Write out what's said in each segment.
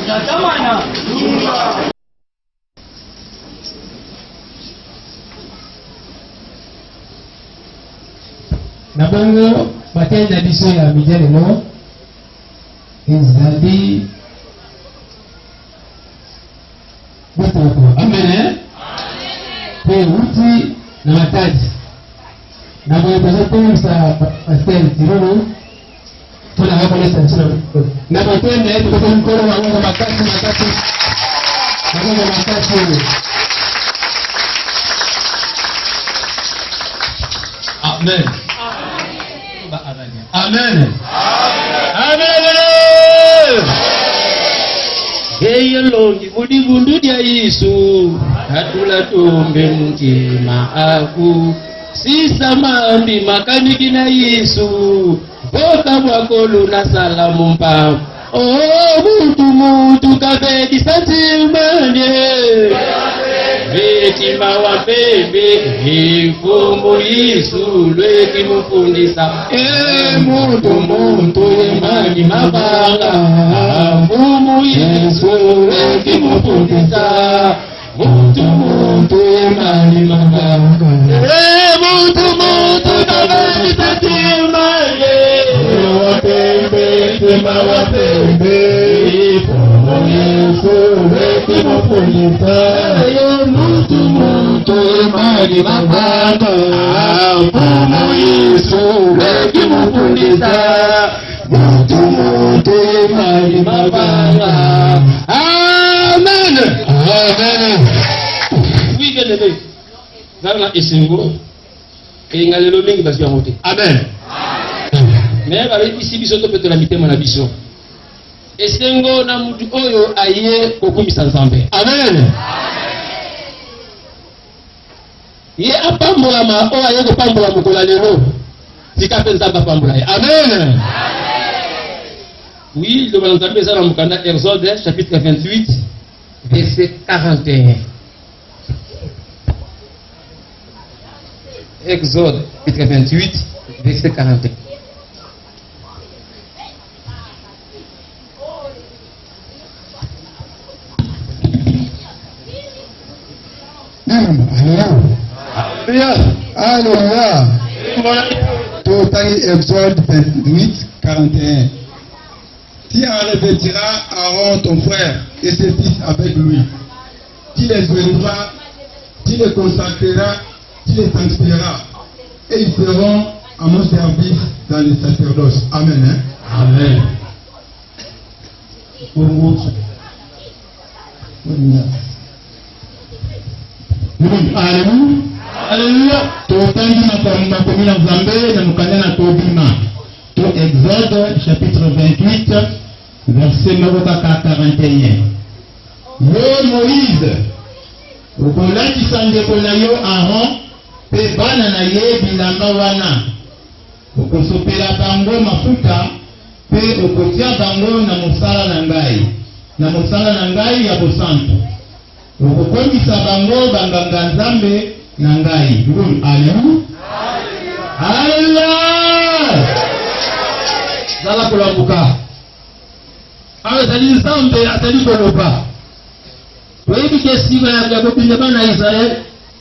Natamana. Nabongo batenda biso ya mijelelo ezali botoko. Amen. Pe uti na matadi. Na boye tozotongisa pasteur Tirolo tuna wakolesa nsina na batenda yetu kwa mkono wa Mungu makasi Amen. Amen. Amen. Hey longi budi bundu dia Yesu hatula tumbe mtima aku sisa mambi makaniki na Yesu boka bwakolo na salamu mpa oh mutu kafedi santimanye Vetima wa bebe Hifumbu Yesu Lweki mufundisa Muntu Imani mabanga Mfumu Yesu Lweki mufundisa Muntu Imani mabanga Muntu Kaveni tatimanye Wapembe Tima wapembe Hifumbu Yesu Lweki mufundisa Muntu Imani mabanga Mfumu Yesu Lweki mufundisa Muntu Imani mabanga. Amen. Amen. Wigelele Garla isingo Ingalelo mingi basi ya mote. Amen. Mais bari isi biso to petela mitema na biso esengo na mutu oyo aye kokumisa Nzambe. Amen. Ye apambola ma o aye kopambola mukola lelo tika pe Nzambe apambola ye. Amen. Oui, le Nzambe za na mukanda Exode chapitre 28 verset 41. Exode chapitre 28 verset 41. Alléluia. Total Exode 28, 41. Tu en revêtiras Aaron ton frère et ses fils avec lui. Tu les béniras, tu les consacreras, tu les sanctifieras. Et ils seront à mon service dans le sacerdoce. Amen. Hein? Amen. Alléluia. Totangi makomi na Nzambe na mukanda na tobima. To Exode chapitre 28 verset 41. Yo Moïse okolakisa ndeko na yo Aaron pe bana na ye bilamba wana okosopela bango mafuta pe okotia bango na mosala na ngai ya bosantu okokomisa bango banganga Nzambe na ngai. Alléluia. Alléluia. Zala kulambuka awe zali Nzambe atali koloba toyebi ke sima ya kobinda bana Israel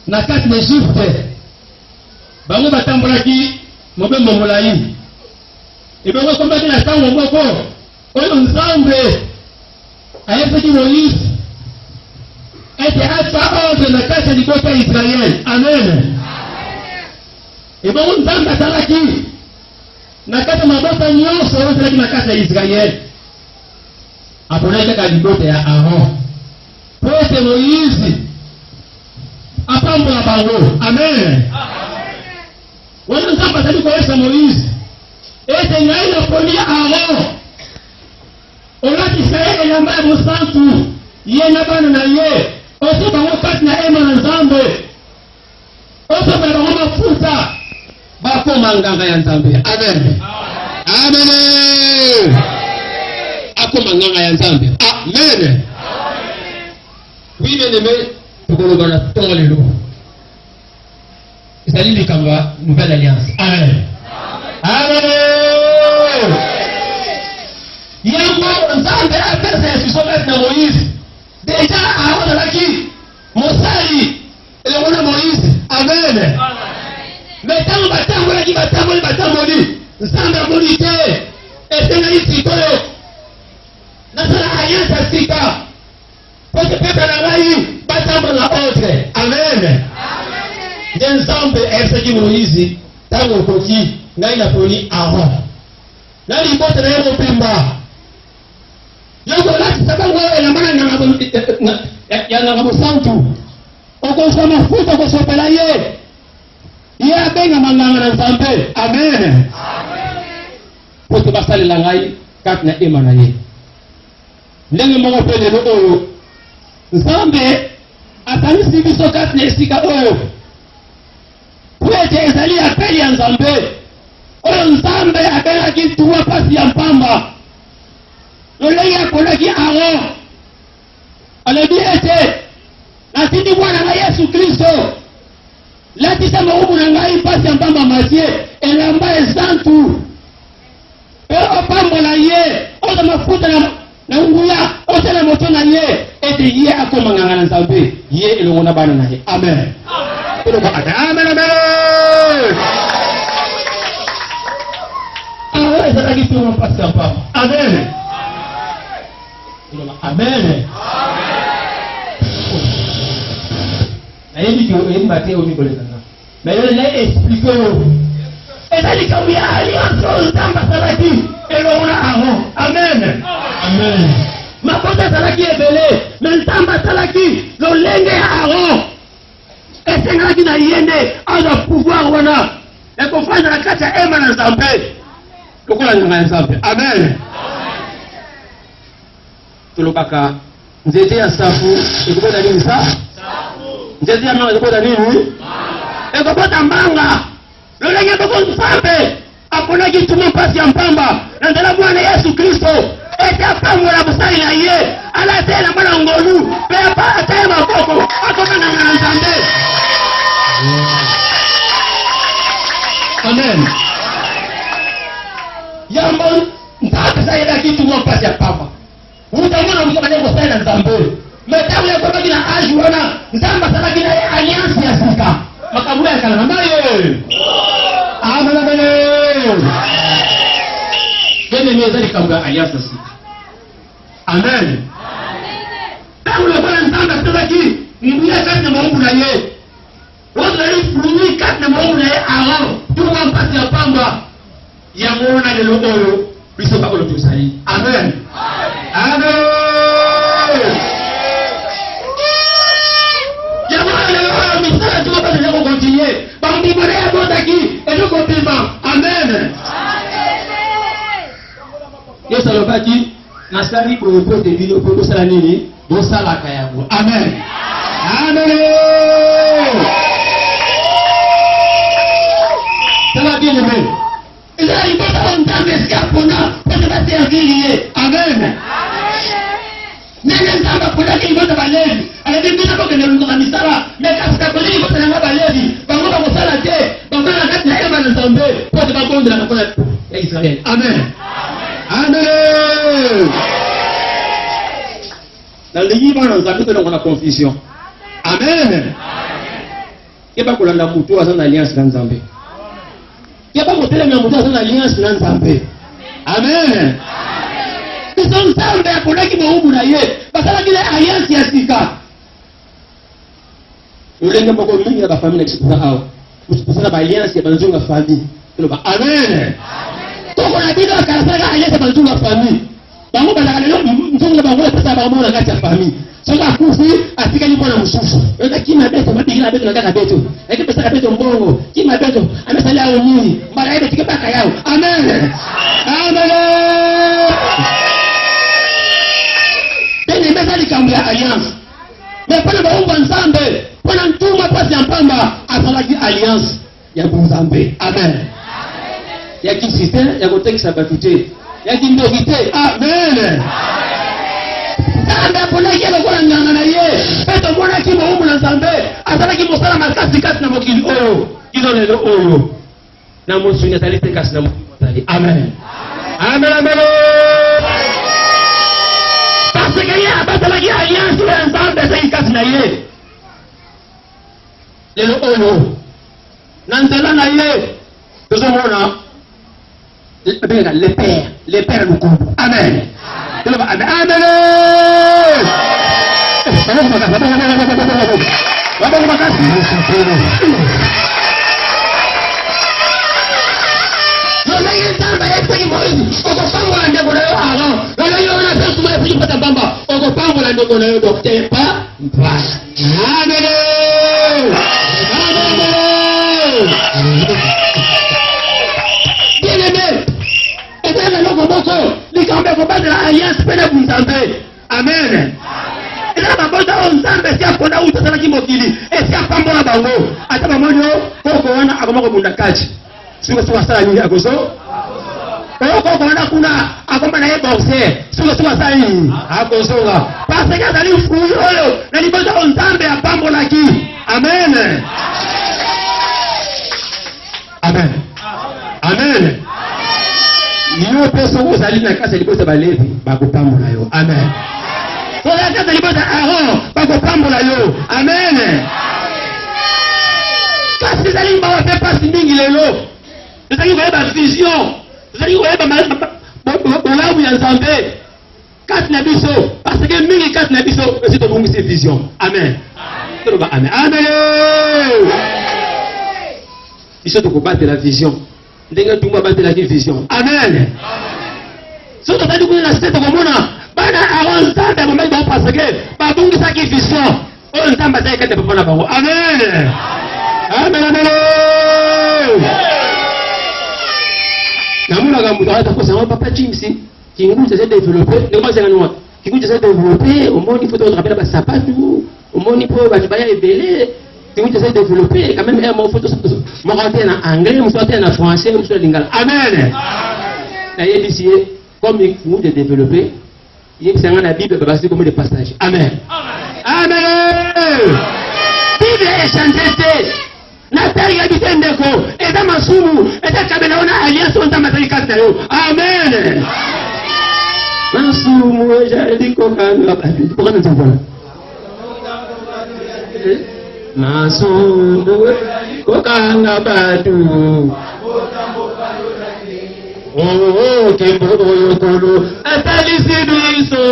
na kati na Egypte bango batambolaki mobembo molai ebongo kombaki na ntango moko oyo Nzambe ayebisaki Moïse ete atia ordre na kati ya libota ya Israel. Amen. Ebongo Nzambe asalaki na kati ya mabota nyonso oyo ezalaki na kati ya Israel aponaki kaka libota ya Aaron po ete Moïse apambola bango. Amen. Wana Nzambe azali koyebisa Moïse ete ngai naponi Aaron olakisa ye elamba ya mosantu ye na bana na ye oso bango kati na ema na Nzambe osopela bango mafuta bakoma nganga ya Nzambe. Amen. Amen. Akoma nganga ya Nzambe. Amen. Oui, bien-aimé, tukoloba na tongo lelo ezali likamba nouvelle alliance. Amen. Amen. Yango Nzambe apesa instruction na na isi toyo nasala alliance sika pote pepe na ngai batamba na autre. Amen. Nzambe esaki Moïse tango koki ngai na poni Aaron na libote na yego pimba yego lati sababu na mana ya na masantu okosoma mafuta kosopela ye ya benga manganga na Nzambe. Amen. Pote basale la ngai kat na emana ye ndenge moko pele no oyo Nzambe atanisi biso kat na esika oyo Kwete ezali apeli ya Nzambe oyo Nzambe abelaki tuwa pasi ya mpamba lolenge akolaki Aaron alobi ete natindi mwana na Yesu Kristo latisa maumu na ngai pasi ya mpamba matie elamba esantu pe opambola ye oza mafuta na nguya otela moto na ye ete ye akoma nganga na Nzambe ye elongo na bana na ye. Amen. Amen. Amen. Ezalaki tuwa pasi ya mpamba. Amen. Amen. Nayebi ki mbate omi kolezanga mais yo le explique yo ezali kamu ya alliance Nzambe asalaki elongo na Aaron. Amen. Amen. Makota asalaki ebele mais Nzambe asalaki lolenge ya Aaron esengalaki na yende aza pouvoir wana ekofanda na kati ya ema na Nzambe lokola nyanga ya Nzambe. Amen. Tulobaka nzete ya safu ekobota nini sa? Nzete ya manga ekobota nini? Ekobota mbanga lolenge boko Nzambe aponaki tuma pasi ya mpamba na nzela mwana Yesu Kristo ete apambola busali na ye alatela mwana ngolu pe ataya maboko akomana na Nzambe. Amen. Yambo Nzambe sayela kitu mwa pasi ya pamba utamona mkabane busali na Nzambe metabu ya kwa kina aji wana Nzambe salaki na alliance ya sika makabula ya kana maye. Amen. Amen. Kene mwezali kabuga alliance sika. Amen. Tangu le bwana Nzambe salaki mbuya kati na maungu na ye watu wali fulumi kati na maungu na ye Aaron tuwa mpasi ya pamba ya mwona lelo oyo biso kakolo tusali. Amen. Amen. Ya mwona lelo oyo misala tuwa pasi ya kukontinye bambi mwona ya botaki edo kopima. Amen. Yesu alobaki nasali boyopote bino po kosala nini bosalaka yango. Amen. Amen. Ça va bien aimer. Il a une bonne dame escapona pour te servir. Amen. Nene Nzambe kuna ki bonne balevi. Ale bibi na ko kene ndo misala. Mais kafika koli ko tena balevi. Bango ba kosala te. Bango na kati na ema na Nzambe. Pour te bakonde na kona ya Israël. Amen. Amen. Dans le livre on Nzambe ko na confusion. Amen. Keba kolanda mutu azana alliance na Nzambe. Keba motele na mutu azana alliance na Nzambe. Amen. Biso Nzambe akolaki maumu na ye. Basala kile alliance ya sika. Ulenge moko mingi na famille na kisikuza hao. Usipusana ba alliance ya banzunga famille. Tuloba amen. Toko na bido akasaka alliance ya banzunga famille. Bango balaka lelo nzunga bango pesa bango na kati ya famille. Soka kufi atika lipo na msusu. Enda kima beto mabigila beto na kaka beto. Eki pesa beto mbongo. Kima beto amesali yao nini? Mbara ebe tikipaka yao. Amen. Amen. Tene mesali kamu ya alliance. Mepana baumba Nzambe. Pwana ntuma pasi ya mpamba. Asalaki alliance ya Nzambe. Amen. Ya kisiste ya kotekisa batute. Ya kindogite. Amen. Nzambe aponaki lokola nganga na ye peto mwana ki maumu na Nzambe azalaki mosala makasi kati na mokili oyo kino lelo oyo na mosuni azali te kasi na mokili motali. Amen. Amen. Amen. Parce que ye abasalaki alliance ya Nzambe ezali kati na ye lelo oyo na nzela na ye tozomona les pères nous couvrent. Amen. Amen. Amen. Ela babota onzambe sia kona utasala kimokili esia pambola bango ata bamonyo koko wana akomako mundakaji siko sala nini akoso koko wana kuna akoma na yebose siko sala nini akosoga paseka dali fuyo na libota onzambe apambola ki. Amen. Amen. Amen. Niyo peso uzali na kasa libota balevi bakupambola yo. Amen. So la kasa libota Aaron bakupambola yo. Amen. Kasi zali mba wape pasi mingi lelo. Zali weba vision. Zali weba bolamu ya Nzambe. Kati na biso. Parce que mingi kati na biso esi to bungisi vision. Amen. Amen. Amen. Amen. Iso to kubate la vision. Ndenge tumba bate la vision. Amen. So to tadi kuna sete komona bana Aaron Nzambe mama ba parce que ba bungisa ki vision. O Nzambe zai kete papa na bango. Amen. Amen. Amen. Namuna gamuta hata kwa sababu papa chimsi kingu cha développer ne pas ngano kingu cha développer au monde il faut te rappeler ba sapatu au monde il faut ba baya ebele kingu cha développer quand même un photo mo rentrer en anglais mo sortir en français mo sur lingala. Amen. Na yebisi comme kingu cha développer yebisi ngana Bible ba c'est comme des passages. Amen. Amen. Bible est chantée na tari ya bitendeko eza masumu eza kabela ona alliance on tamatali kata yo. Amen. Masumu ejali kokanga batu pourquoi nous avons masumu kokanga batu oh kembo yokolo atali sibiso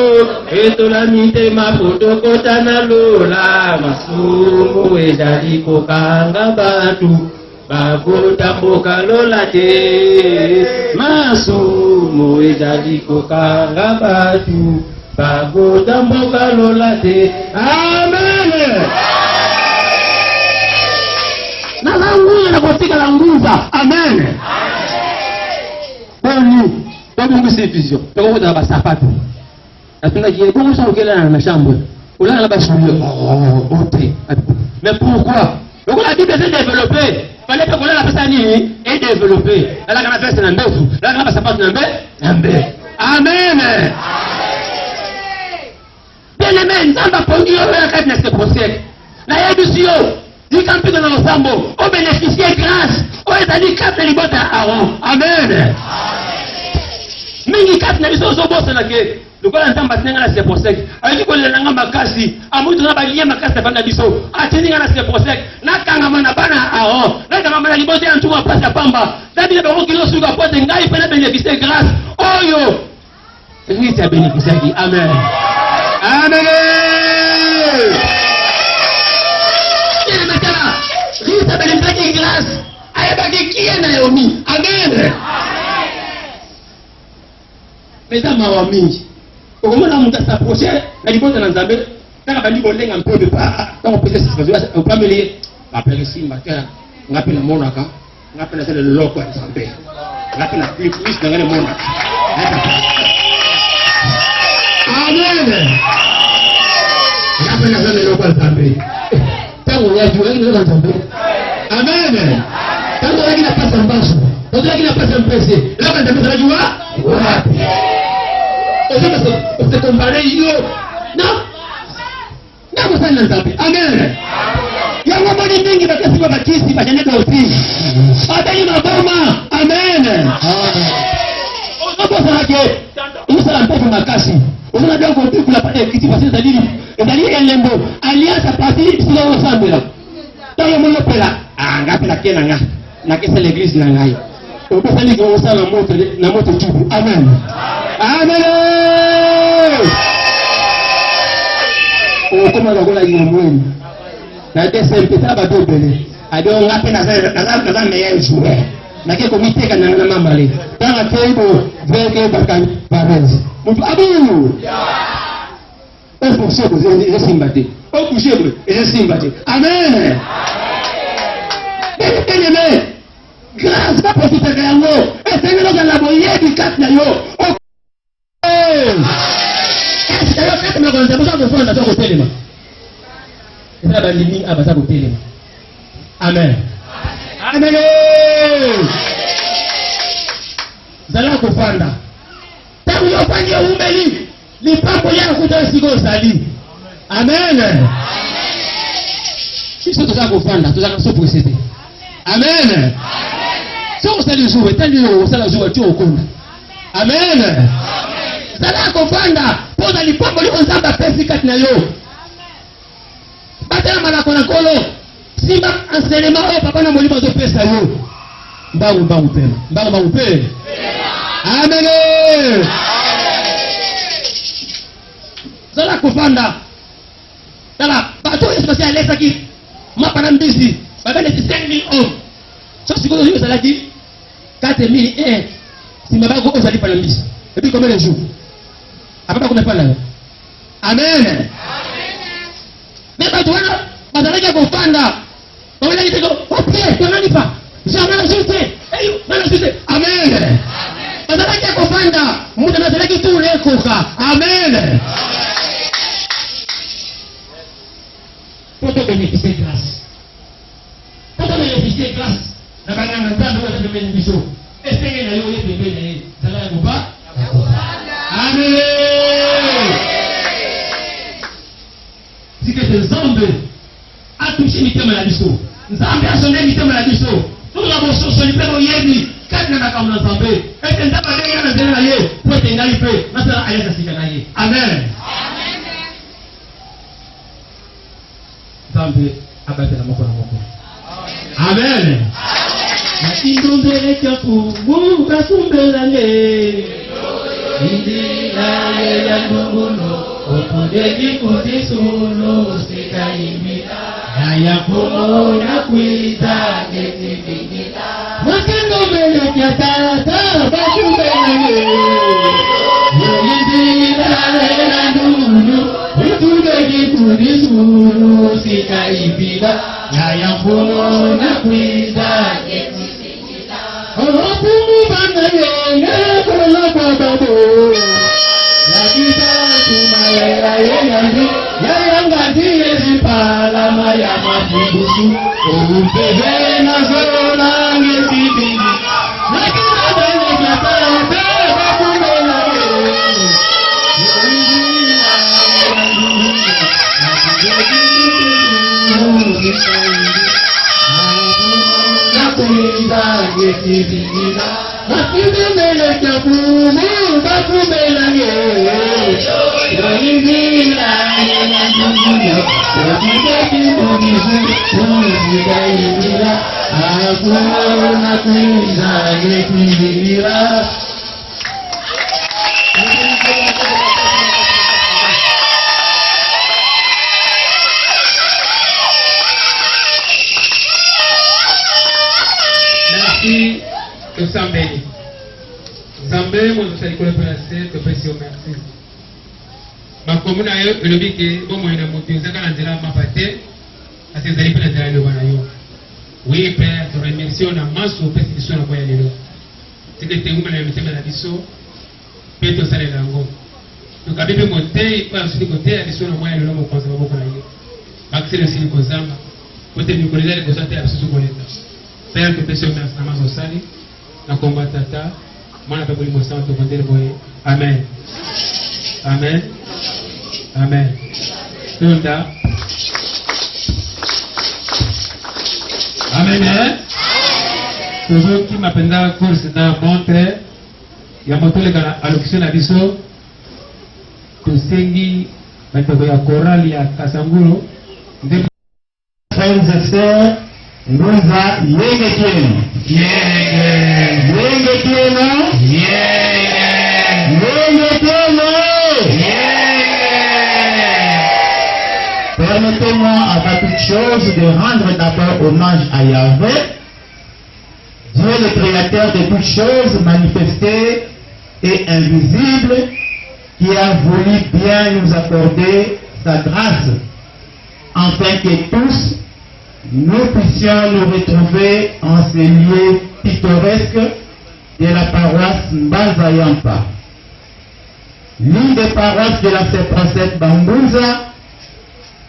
etola mitema foto kotana lola masumu ejali kokanga batu bagota mboka lola te masumu ejali kokanga batu bagota mboka lola te. Amen. Na langu na kotika la nguva. Amen. Mungu si vision. Kwa hiyo baba sapato. Atuna je kwa sababu kila na mashamba. Ulala na bashule. Ote. Mais pourquoi? Donc la Bible s'est développée. Fallait pas qu'on la pesa nini et développer. La kana pesa na ndefu. La kana sapato na mbe. Amen. Bien aimé, Nzamba pondio la kati na ce procès. Na yebisio dikampi na losambo. O bénéficier grâce. O ezali kati na libota Aaron. Amen. Mingi kati na biso zobosa na ke lokola Nzamba tinga na se procès ayiki ko lelanga makasi amutu na balia makasi bana biso atinga na se procès na kanga mana bana Aaron na kanga mana libota ya ntuma pasa pamba dabile ba ngilo suka pote ngai pena bénéficier grâce oyo ni ta bénéficier qui. Amen. Amen. Ile matara ni ta bénéficier grâce ayabaki kiena yomi. Amen. Mesdames mawa mingi okomona muta s'approcher na libota na Nzambe kaka bandi bolenga mpepe pa tant peut se faire au premier appelle simba ka ngapi na monaka ngapi na sele loko ya Nzambe ngapi na plus na ngale monaka. Amen. Ngapi na sele loko ya Nzambe tangu ya jua ile Nzambe. Amen. Tangu wengine napasa mbaso tangu wengine napasa mpese labda Nzambe anajua wapi. On se compare yo. Non. Nako sana Nzambe. Amen. Ya ngomoni mingi bakasi kwa bakisi bajane dosi. Adali maboma. Amen. Obo sake. Usala mpepo makasi. Usala ndio kwa kula pale kiti basi dalili. Dalili elembo alianza pati sio Nzambe la. Tayo mlo pela. Ngapi na kena nga. Na kesa l'église na ngai. obesali ko osala na moto tubu. Amen. Amen. O koma lokola yimweni. Na desempte ba dobele. Ado ngape na za meilleur joueur. Na ke komite kana na mamale. Tanga kebo veke bakan parents. Mutu abu. Est possible de sympathie. Au possible de sympathie. Amen. Bien-aimé. Grâce à petite yango. Et c'est là dans la moyenne du 4 na yo. Est-ce que vous me connaissez pas de fond dans votre téléma. Et ça va limiter à votre téléma. Amen. Amen. Zala kufanda. Tangu yofanya umeli. Lipapo yako kutasiko sali. Amen. Sisi tutaka kufanda, tutaka kusupurisete. Amen. So usali zuwe, tandi usala zuwe chuo kunda. Amen. Zala kufanda, poza lipapo liko zamba pesi kati na yo. Batela mana kona kolo. Simba anselema o papa na molima zo pesa yo. Mbangu pema. Mbangu pema. Amen. Zala kufanda. Zala bato especial lesa ki mapa na mbisi. Babele 5,000 hommes. So siko yo zala ki 4,000 Simba bako ko zali pa na mbisi. Et puis combien de jours? Après combien de temps? Amen. Mais bato wana bazalaki kufanda. Wala kitego, okay, tunani pa. Jamani zote. Nana zote. Amen. Bazalaki kufanda. Muda na zalaki tu lekoka. Amen. Pour bénéficier de grâce. Pour bénéficier de grâce. La banane n'a pas de bénéficier. Et c'est que nous avons bénéficié. Ça va ou pas? Amen. Si que ces hommes a touché mitema la biso. Nzambe a sonné mitema la biso. Tout la bosso sonné pe yebi. Kana na kamna nzambe. Et nzambe a na zela ye. Pour te ngali pe. Masala ayeza sikana ye. Amen. Nzambe abate na moko na moko. Amen. Na indombele kya kumu kakumbela nge. Indila ya ngunguno. Okudeki kutisuno sikaimila. Haya kumona kuita ngetikikila. Makendo mbele kya tata bakumbela nge. Indila ya ngunguno. Okudeki kutisuno sikaimila. Haya kumona kuita ngetikikila. Okumu banda yenge kola bababu. Yakita kumayela yenyandu. Yayangati yezipala maya mafubusu. Upebe na zola ngetibini. Nakita bende katata bakumela yenyandu. Merci, nous sommes bénis. Zambé, moi je suis allé te précieux merci. Ma commune a eu le biquet, au moins de monter, ça quand on ma pâté, à ces alliés pour le Wanayo. Oui, Père, te remercions en masse au Père qui sont en voyage. C'est que tu es où la mission de la mission, Père, tu sais l'ango. Donc, avec le monté, pas sur le côté, la mission en voyage, l'homme au conseil, au conseil. Accès le signe Kozamba, pour te nous connaître les conseils à ce moment. Père, que précieux merci, Namas Osali, na combatata, moi la peuple innocent, te condamne boye. Amen. Amen. Amen. Tunda. Amen. Toujours qui m'appelle course dans montre, il y a montré à l'occasion de biso, que sengi, il y a chorale, il y a Kasanguro, frères et sœurs. Ngunza yenge kieno. Yenge kieno. Yenge kieno. Permettez-moi avant toute chose de rendre d'abord hommage à Yahvé, Dieu le créateur de toutes choses manifestées et invisibles, qui a voulu bien nous accorder sa grâce, afin que tous nous puissions nous retrouver en ces lieux pittoresques de la paroisse Mbanza Yampa. L'une des paroisses de la C37 Bambunza,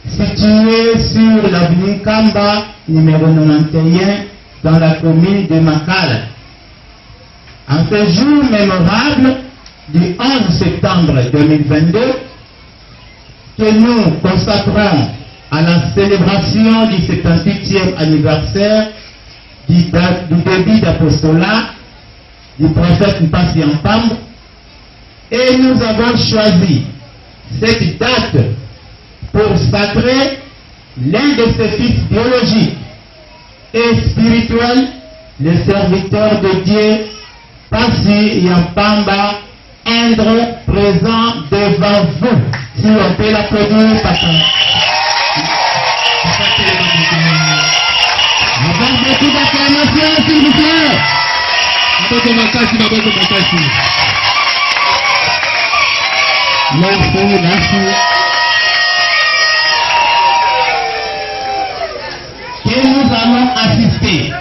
située sur l'avenue Kamba, numéro 91, dans la commune de Makala. En ce jour mémorable du 11 septembre 2022, que nous consacrons à la célébration du 78e anniversaire du début d'apostolat du prophète Mpassi Yampamba, et nous avons choisi cette date pour sacrer l'un de ses fils biologiques et spirituels, le serviteur de Dieu, Mpassi Yampamba, Indre, présent devant vous. Si on peut l'applaudir, papa. Avec beaucoup d'acclamation, s'il vous plaît. Merci. Et nous allons assister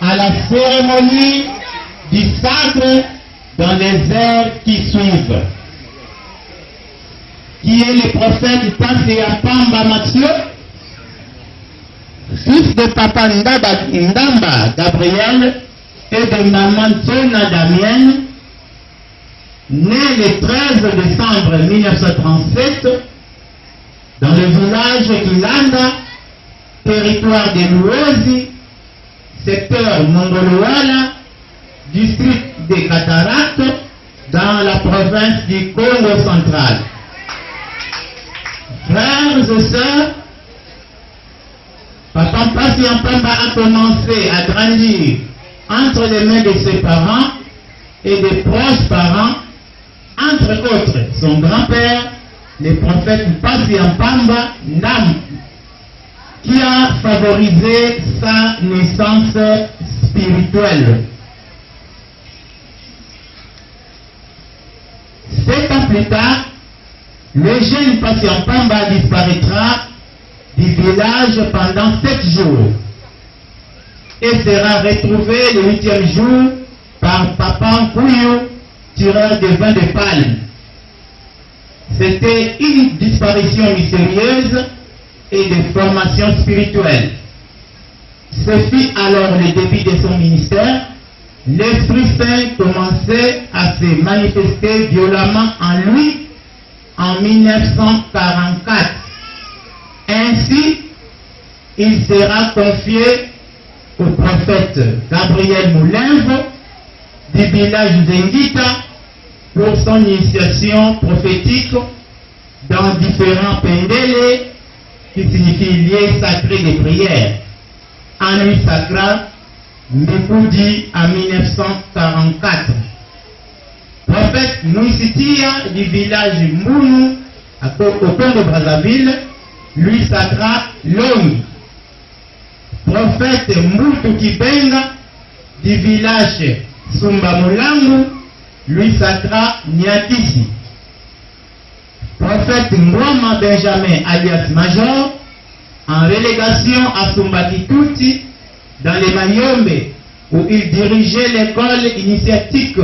à la cérémonie du sacre dans les heures qui suivent, qui est le prophète Mpassi Yampamba Mathieu, fils de papa Ndamba Gabriel et de maman Tona Damienne, né le 13 décembre 1937 dans le village Kilanda, territoire de Luozi, secteur Mongoloala, district des Cataractes, dans la province du Congo central. Frères et sœurs, papa Mpassi Yampamba a commencé à grandir entre les mains de ses parents et des proches parents, entre autres son grand-père, le prophète Mpassi Yampamba Ndam, qui a favorisé sa naissance spirituelle. 7 ans plus tard, le jeune Mpassi Yampamba disparaîtra du village pendant 7 jours et sera retrouvé le 8e jour par Papa Nkuyu, tireur de vin de palme. C'était une disparition mystérieuse et de formation spirituelle. Ce fut alors le début de son ministère. L'Esprit Saint commençait à se manifester violemment en lui en 1944. Ainsi, il sera confié au prophète Gabriel Moulenvo du village d'Engita pour son initiation prophétique dans différents pendele, qui signifie lieu sacré de prière, en lui sacra Mikoudi en 1944. Prophète Nouisitia du village Mbunu au Congo Brazzaville lui sacra Longi. Prophète Mbutu Kibenga du village Sumbamulangu lui sacra Niatisi. Prophète Ngwama Benjamin alias Major, en relégation à Sumbakituti dans les Mayombe, où il dirigeait l'école initiatique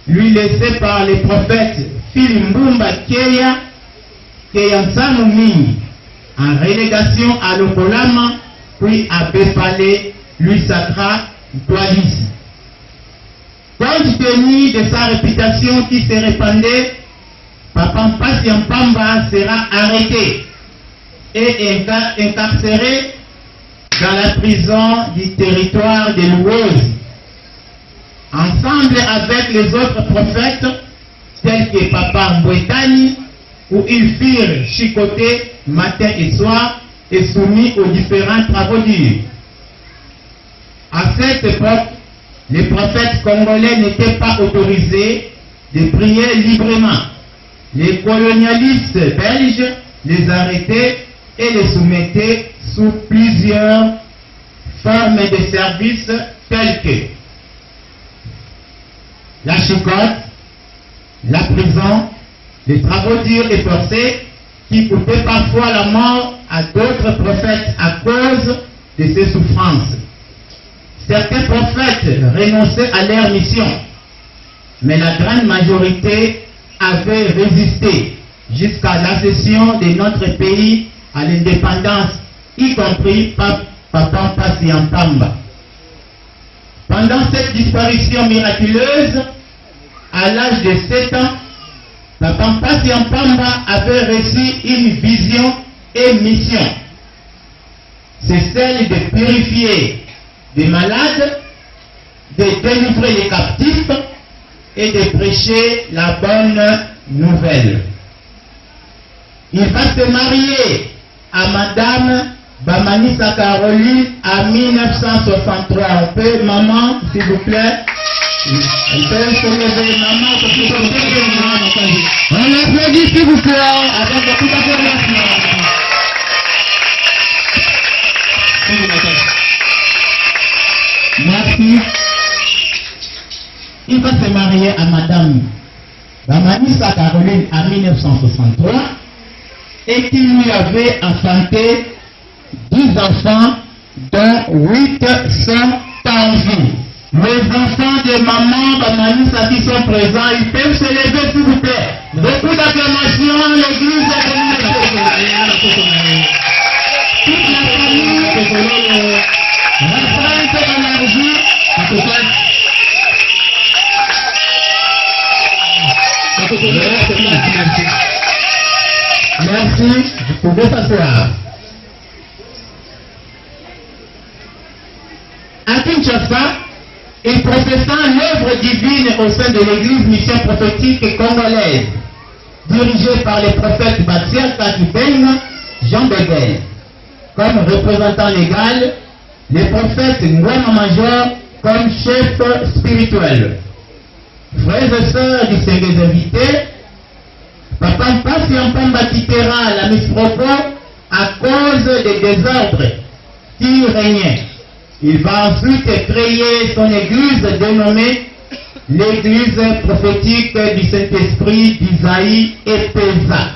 lui laissée par les prophètes Filimbumba Keya Nsamumini, en relégation à Lokolama, puis à Befale lui sacra Toalisi. Compte tenu de sa réputation qui se répandait, Papa Mpassi Yampamba sera arrêté et incarcéré dans la prison du territoire de Luozi. Ensemble avec les autres prophètes, tels que Papa Mbwetani, où ils furent chicotés matin et soir et soumis aux différents travaux durs. À cette époque, les prophètes congolais n'étaient pas autorisés de prier librement. Les colonialistes belges les arrêtaient et les soumettaient sous plusieurs formes de services telles que la chicotte, la prison, les travaux durs et forcés qui coûtaient parfois la mort à d'autres prophètes à cause de ces souffrances. Certains prophètes renonçaient à leur mission, mais la grande majorité avait résisté jusqu'à l'accession de notre pays à l'indépendance, y compris Papa Mpamba. Pendant cette disparition miraculeuse, à l'âge de 7 ans, Papa Mpamba avait reçu une vision et mission. C'est celle de purifier les malades, de délivrer les captifs et de prêcher la bonne nouvelle. Il va se marier à Madame Bamanisa Caroline en 1963. On peut, maman, s'il vous plaît. Elle peut se lever, maman, parce que on applaudit, s'il vous plaît, avec beaucoup d'acclamation. Merci. Il va se marier à Madame Bamanisa Caroline en 1963 et qui lui avait enfanté 10 enfants, dont 8 sont en vie. Les enfants de maman Bamanisa qui sont présents, ils peuvent se lever s'il vous plaît. Beaucoup d'acclamations, l'église a toute la famille, restreinte élargie, merci, vous pouvez s'asseoir. À Kinshasa, et professant l'œuvre divine au sein de l'église mission prophétique congolaise, dirigée par les prophètes Baptiste Katibenga, Jean Bedel. Comme représentant légal, les prophètes Ngwama Major comme chef spirituel. Frères et sœurs distingués invités, Papa Mpamba quittera la Miss Propos à cause des désordres qui régnaient. Il va ensuite créer son église dénommée l'église prophétique du Saint-Esprit d'Isaïe et Pesa.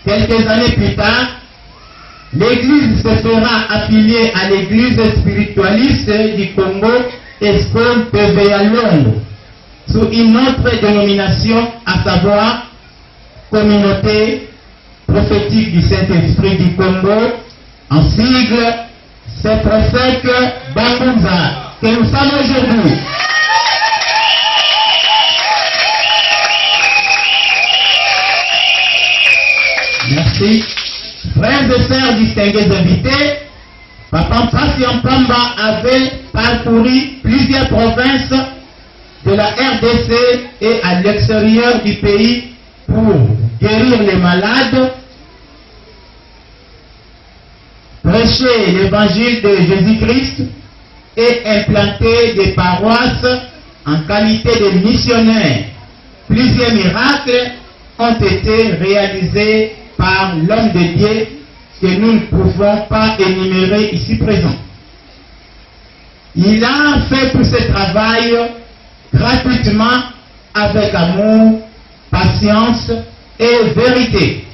Quelques années plus tard, l'église se fera affilier à l'église spiritualiste du Congo, Escom PVA Longo, sous une autre dénomination, à savoir Communauté prophétique du Saint-Esprit du Congo, en sigle c'est prophète Bambouza, que nous sommes aujourd'hui. Merci. Frères et sœurs distingués invités, Papa Mpamba avait parcouru plusieurs provinces de la RDC et à l'extérieur du pays pour guérir les malades, prêcher l'évangile de Jésus-Christ et implanter des paroisses en qualité de missionnaire. Plusieurs miracles ont été réalisés par l'homme de Dieu que nous ne pouvons pas énumérer ici présent. Il a fait tout ce travail gratuitement, avec amour, patience et vérité.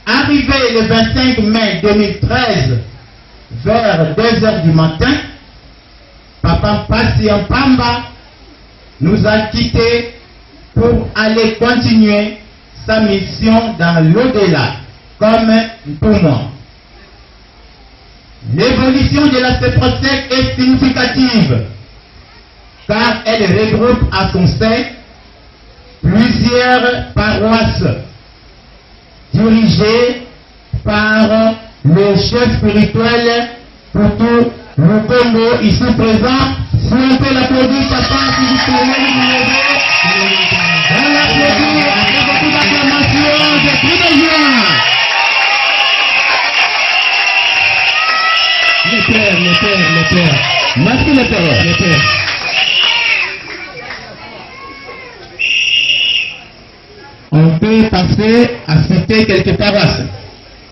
Arrivé le 25 mai 2013, vers 2 heures du matin, Papa Mpamba nous a quittés pour aller continuer sa mission dans l'au-delà, comme pour moi. L'évolution de la CEPROSEC est significative, car elle regroupe à son sein plusieurs paroisses dirigées par le chef spirituel pour tout le Congo ici présent. Si on peut l'applaudir, papa, si vous pouvez on l'applaudit avec beaucoup d'acclamation, de cris de joie. Le Père, Merci le Père. On peut passer à citer quelques paroisses.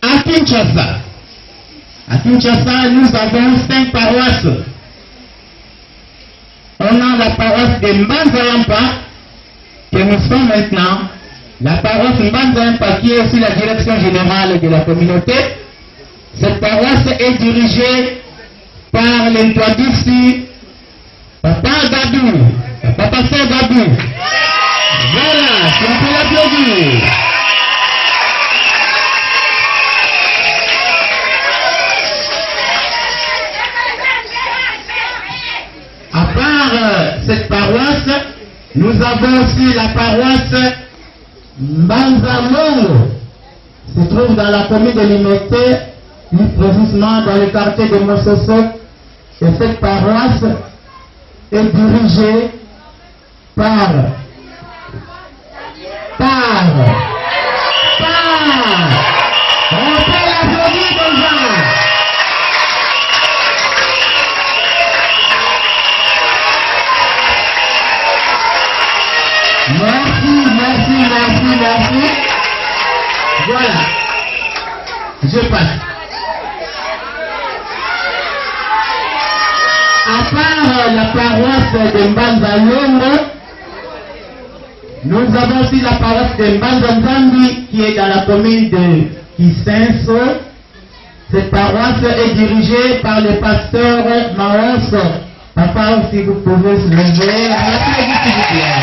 À Kinshasa, nous avons 5 paroisses. On a la paroisse de Mbanza-Yampa, que nous sommes maintenant. La paroisse Mbanza-Yampa, qui est aussi la direction générale de la communauté. Cette paroisse est dirigée par les toits d'ici, Papa Gadou, Papa Sir Gadou. Voilà, si on peut l'applaudir. À part cette paroisse, nous avons aussi la paroisse Mbanza-Mongo, qui se trouve dans la commune de Limete, plus précisément dans le quartier de Mososo. Et cette paroisse est dirigée par on peut l'applaudir déjà. Merci. Voilà. Je passe. À part la paroisse de Mbanza-Yongo, nous avons aussi la paroisse de Mbanza-Nzambi qui est dans la commune de Kisenso. Cette paroisse est dirigée par le pasteur Maos. Papa, si vous pouvez se lever. Merci, s'il vous plaît.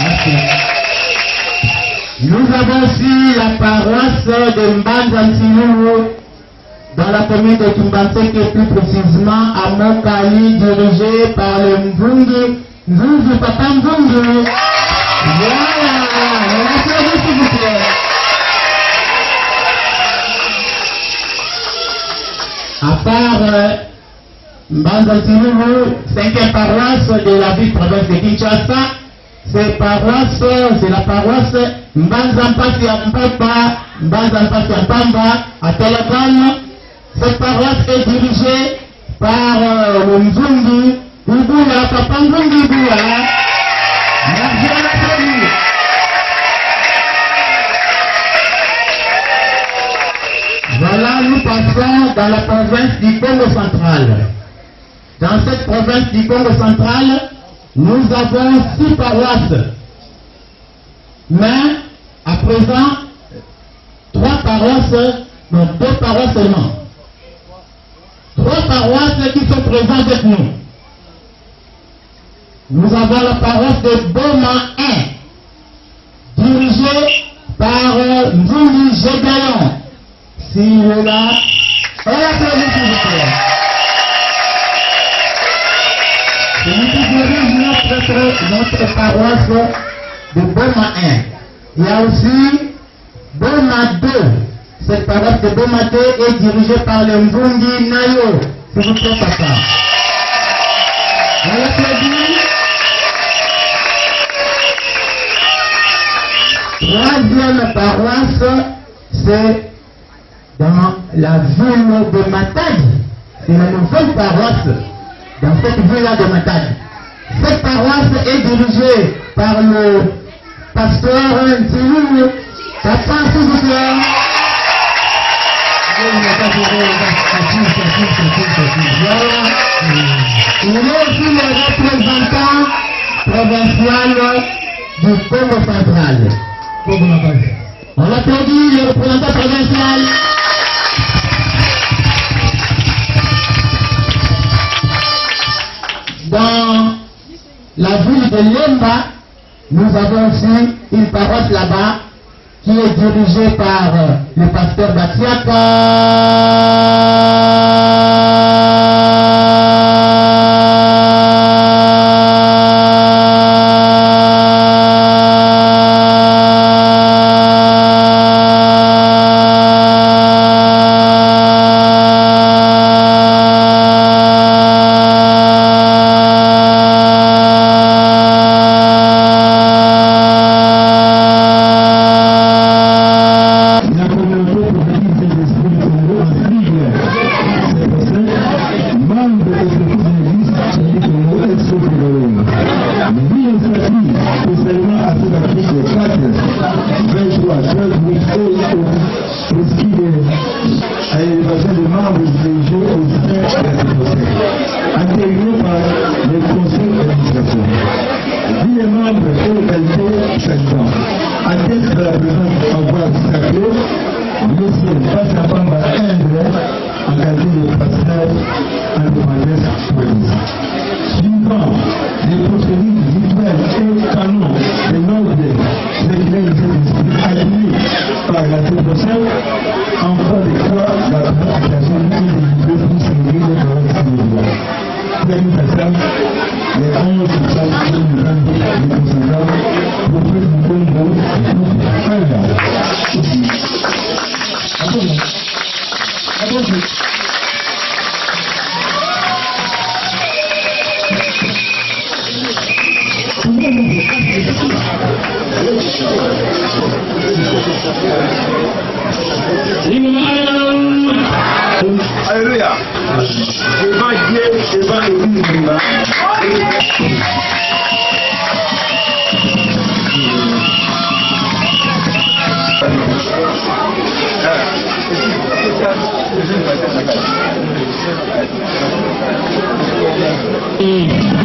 Merci. Nous avons aussi la paroisse de Mbanza-Nsilulu dans la commune de Kimbanse, qui est plus précisément à Mokali, dirigée par le Nzungu, Papa Nzungu. Voilà, on applaudit s'il vous plaît. À part Mbanza-Nsilulu, 5e paroisse de la ville province de Kinshasa, c'est la paroisse Mbanza-Mpasi ya Mpapa, Mbanza-Mpasi ya Pamba, à Telebane. Cette paroisse est dirigée par le Nzungu, Ubuya, Papa Nzungu Ubuya. Merci à l'applaudir. Voilà, nous passons dans la province du Congo central. Dans cette province du Congo central, nous avons 6 paroisses. Mais, à présent, 3 paroisses, non, 2 paroisses seulement. 3 paroisses qui sont présentes avec nous. Nous avons la paroisse de Boma 1, dirigée par Nzungu Gégayon. Si vous là, on l'applaudit s'il vous plaît. C'est nous qui dirige notre paroisse de Boma 1. Il y a aussi Boma 2. Cette paroisse de Boma 2 est dirigée par le Mvungi Nayo. S'il vous plaît, papa. On l'applaudit. 3e paroisse, c'est dans la ville de Matadi. C'est la nouvelle paroisse dans cette ville-là de Matadi. Cette paroisse est dirigée par le pasteur Nzilulu. Papa, s'il vous plaît. Il est aussi le représentant provincial du Congo central. On applaudit le représentant provincial. Dans la ville de Lemba, nous avons aussi une paroisse là-bas qui est dirigée par le pasteur Batiaka. les 11 sages nous donnent des consacrants, prophète du Congo, nous frères. Attention. Alléluia. Devant Dieu, devant l'église vivante. Mm.